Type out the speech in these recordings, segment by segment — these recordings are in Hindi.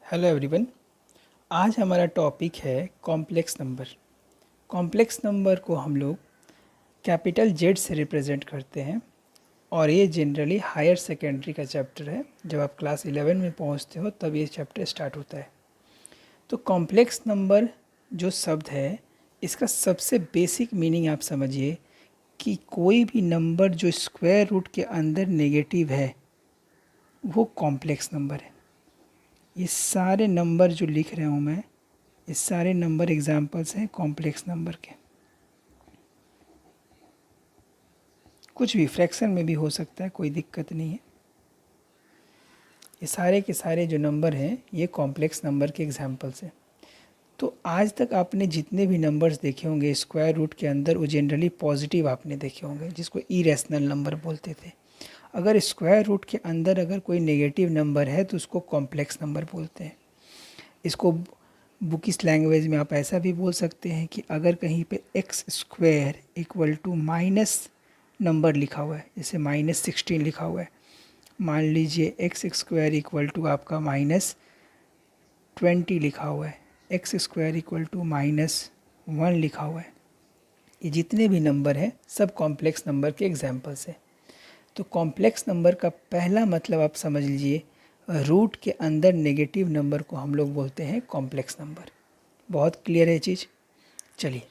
Hello everyone. आज हमारा टॉपिक है कॉम्प्लेक्स नंबर। कॉम्प्लेक्स नंबर को हम लोग कैपिटल जेड से रिप्रेजेंट करते हैं और ये जनरली हायर सेकेंडरी का चैप्टर है। जब आप क्लास 11 में पहुंचते हो तब ये चैप्टर स्टार्ट होता है। तो कॉम्प्लेक्स नंबर जो शब्द है, इसका सबसे बेसिक मीनिंग आप समझिए कि कोई भी नंबर जो स्क्वायर रूट के अंदर नेगेटिव है वो कॉम्प्लेक्स नंबर है। ये सारे नंबर जो लिख रहा हूँ मैं, ये सारे नंबर एग्जाम्पल्स हैं कॉम्प्लेक्स नंबर के। कुछ भी फ्रैक्शन में भी हो सकता है, कोई दिक्कत नहीं है। ये सारे के सारे जो नंबर हैं ये कॉम्प्लेक्स नंबर के एग्जाम्पल्स हैं। तो आज तक आपने जितने भी नंबर्स देखे होंगे स्क्वायर रूट के अंदर, वो जनरली पॉजिटिव आपने देखे होंगे, जिसको इरेशनल नंबर बोलते थे। अगर स्क्वायर रूट के अंदर अगर कोई नेगेटिव नंबर है तो उसको कॉम्प्लेक्स नंबर बोलते हैं। इसको बुकिश लैंग्वेज में आप ऐसा भी बोल सकते हैं कि अगर कहीं पे x square equal to minus number लिखा हुआ है, जैसे -16 लिखा हुआ है, मान लीजिए एक्स स्क्वायर इक्वल टू आपका -20 लिखा हुआ है, एक्स स्क्वायर इक्वल टू -1 लिखा हुआ है, ये जितने भी नंबर हैं सब कॉम्प्लेक्स नंबर के एग्जाम्पल्स हैं। तो कॉम्प्लेक्स नंबर का पहला मतलब आप समझ लीजिए, रूट के अंदर नेगेटिव नंबर को हम लोग बोलते हैं कॉम्प्लेक्स नंबर। बहुत क्लियर है चीज़। चलिए,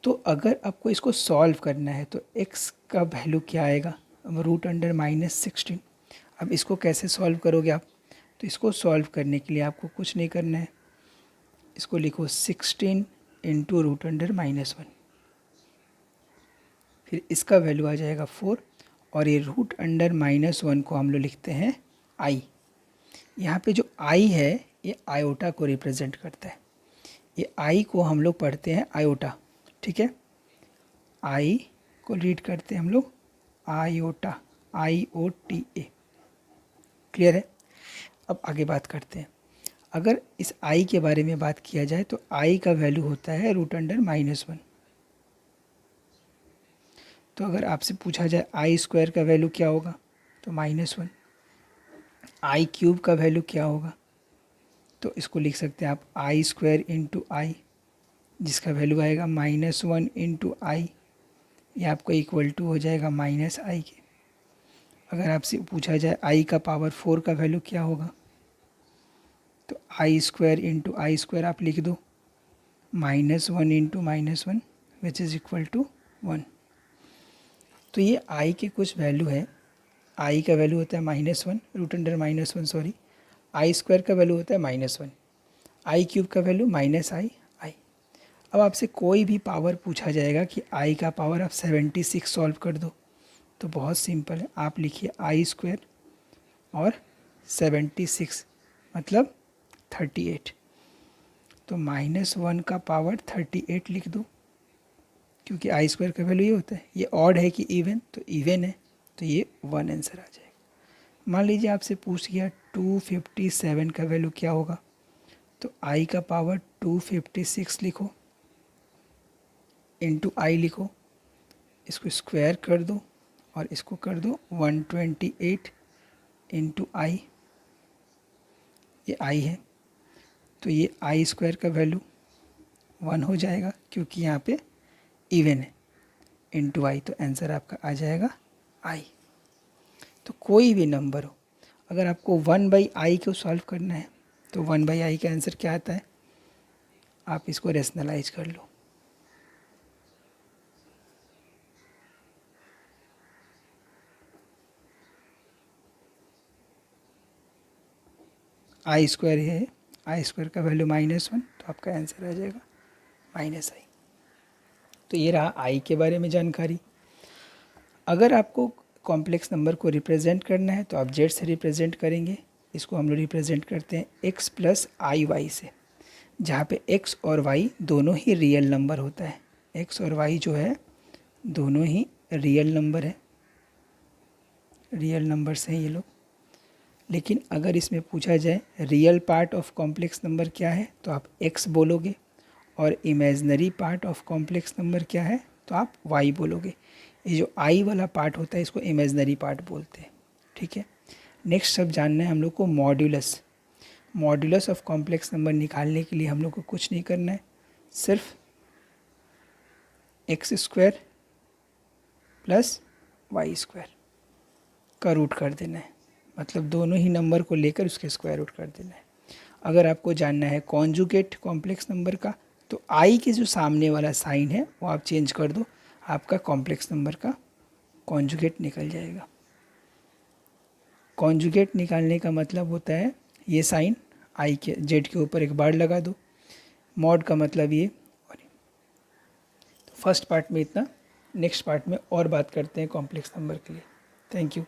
तो अगर आपको इसको सॉल्व करना है तो x का वैल्यू क्या आएगा, अब √16। अब इसको कैसे सॉल्व करोगे आप? तो इसको सॉल्व करने के लिए आपको कुछ नहीं करना है, इसको लिखो 16 इंटू √1। फिर इसका वैल्यू आ जाएगा 4 और ये √1 को हम लोग लिखते हैं i। यहाँ पे जो i है ये आयोटा को रिप्रेजेंट करता है। ये i को हम लोग पढ़ते हैं आयोटा, ठीक है। i को रीड करते हैं हम लोग आयोटा, IOTA। क्लियर है? अब आगे बात करते हैं। अगर इस i के बारे में बात किया जाए तो i का वैल्यू होता है √1। तो अगर आपसे पूछा जाए आई स्क्वायर का वैल्यू क्या होगा तो -1। आई क्यूब का वैल्यू क्या होगा तो इसको लिख सकते हैं आप आई स्क्वायर इंटू आई, जिसका वैल्यू आएगा -1 इंटू आई, ये आपका इक्वल टू हो जाएगा -i के। अगर आपसे पूछा जाए आई का पावर 4 का वैल्यू क्या होगा तो i square into i square आप लिख दो, -1 into -1 which is equal to 1। तो ये आई के कुछ वैल्यू है। आई का वैल्यू होता है -1, √1 सॉरी। आई स्क्वायर का वैल्यू होता है -1, आई क्यूब का वैल्यू -i। अब आपसे कोई भी पावर पूछा जाएगा कि आई का पावर आप 76 सॉल्व कर दो, तो बहुत सिंपल है, आप लिखिए आई स्क्वायर और 76 मतलब 38। तो -1 का पावर 38 लिख दो, क्योंकि आई स्क्वायर का वैल्यू ये होता है। ये ऑड है कि इवन, तो इवन है, तो ये 1 आंसर आ जाएगा। मान लीजिए आपसे पूछ गया 257 का वैल्यू क्या होगा, तो आई का पावर 256 लिखो इंटू आई लिखो, इसको स्क्वायर कर दो और इसको कर दो 128 इंटू आई, ये आई है, तो ये आई स्क्वायर का वैल्यू 1 हो जाएगा क्योंकि यहाँ पे इवन है, इंटू आई, तो आंसर आपका आ जाएगा आई। तो कोई भी नंबर हो, अगर आपको 1/i को सॉल्व करना है तो 1/i का आंसर क्या आता है, आप इसको रेशनलाइज कर लो। आई स्क्वायर है, आई स्क्वायर का वैल्यू -1, तो आपका आंसर आ जाएगा -i। तो ये रहा आई के बारे में जानकारी। अगर आपको कॉम्प्लेक्स नंबर को रिप्रेजेंट करना है तो आप जेड से रिप्रेजेंट करेंगे। इसको हम लोग रिप्रेजेंट करते हैं x + iy से, जहाँ पे x और y दोनों ही रियल नंबर होता है। x और y जो है दोनों ही रियल नंबर है, रियल नंबर्स हैं ये लोग। लेकिन अगर इसमें पूछा जाए real part of complex number क्या है तो आप x बोलोगे, और imaginary part of complex number क्या है तो आप y बोलोगे। ये जो i वाला पार्ट होता है इसको इमेजनरी पार्ट बोलते हैं, ठीक है। नेक्स्ट सब जानना है हम लोग को modulus. Modulus of complex number निकालने के लिए हम लोग को कुछ नहीं करना है, सिर्फ x square plus y square का रूट कर देना है, मतलब दोनों ही नंबर को लेकर उसके स्क्वायर रूट कर देना है। अगर आपको जानना है कॉन्जुगेट कॉम्प्लेक्स नंबर का, तो आई के जो सामने वाला साइन है वो आप चेंज कर दो, आपका कॉम्प्लेक्स नंबर का कॉन्जुगेट निकल जाएगा। कॉन्जुगेट निकालने का मतलब होता है ये साइन आई के जेड के ऊपर एक बार लगा दो, मॉड का मतलब ये। और तो फर्स्ट पार्ट में इतना, नेक्स्ट पार्ट में और बात करते हैं कॉम्प्लेक्स नंबर के लिए। Thank you.